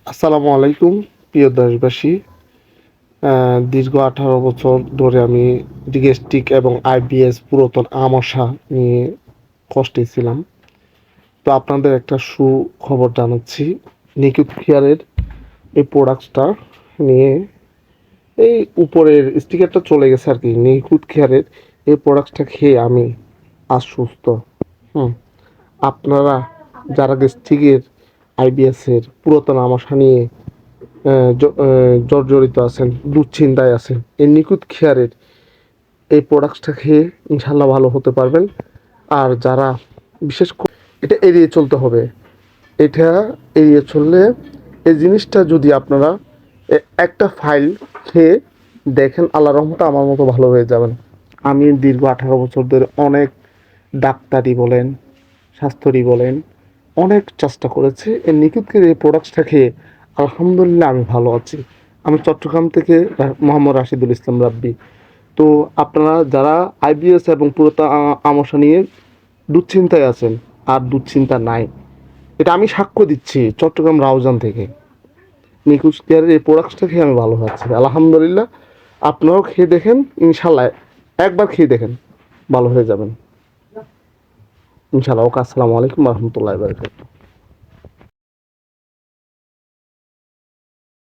আসসালামু আলাইকুম প্রিয় দেশবাসী। দীর্ঘ 18 বছর ধরে আমি ডিগেস্টিক এবং আইবিএস পুরাতন আমাশা নিয়ে কষ্টে ছিলাম। তো আপনাদের একটা সুখবর জানাচ্ছি, নিখুঁত কেয়ারের এই প্রোডাক্টটা নিয়ে এই উপরের স্টিকারটা চলে গেছে আর কি। নিখুঁত কেয়ারের এই প্রোডাক্টটা খেয়ে আমি আজ সুস্থ। হুম আপনারা যারা গেস্টিকের আইবিএসের পুরাতন আমাশা নিয়ে জর্জরিত আছেন, দুশ্চিন্তায় আছেন, এই নিখুঁত কেয়ারের এই প্রোডাক্টসটা খেয়ে ইনশাল্লাহ ভালো হতে পারবেন। আর যারা বিশেষ করে এটা এড়িয়ে চলতে হবে, এটা এড়িয়ে চললে এই জিনিসটা যদি আপনারা একটা ফাইল খেয়ে দেখেন, আল্লাহ রহমতে আমার মতো ভালো হয়ে যাবেন। আমি দীর্ঘ 18 বছর ধরে অনেক ডাক্তারি বলেন, স্বাস্থ্যরী বলেন, অনেক চেষ্টা করেছি এই নিখুঁতের এই প্রোডাক্টসটা খেয়ে। আলহামদুলিল্লাহ আমি ভালো আছি। আমি চট্টগ্রাম থেকে মোহাম্মদ রাশিদুল ইসলাম রাব্বি। তো আপনারা যারা আইবিএস এবং পুরাতন আমাশা নিয়ে দুশ্চিন্তায় আছেন, আর দুশ্চিন্তা নাই, এটা আমি সাক্ষ্য দিচ্ছি চট্টগ্রাম রাউজান থেকে। নিখুঁত কেয়ারের এই প্রোডাক্টসটা খেয়ে আমি ভালো আছি আলহামদুলিল্লাহ। আপনারাও খেয়ে দেখেন, ইনশাল্লাহ একবার খেয়ে দেখেন, ভালো হয়ে যাবেন ইনশাল্লাহ। ওকে, আসসালামু আলাইকুম রহমতুল্লাহ বারকাতুহু।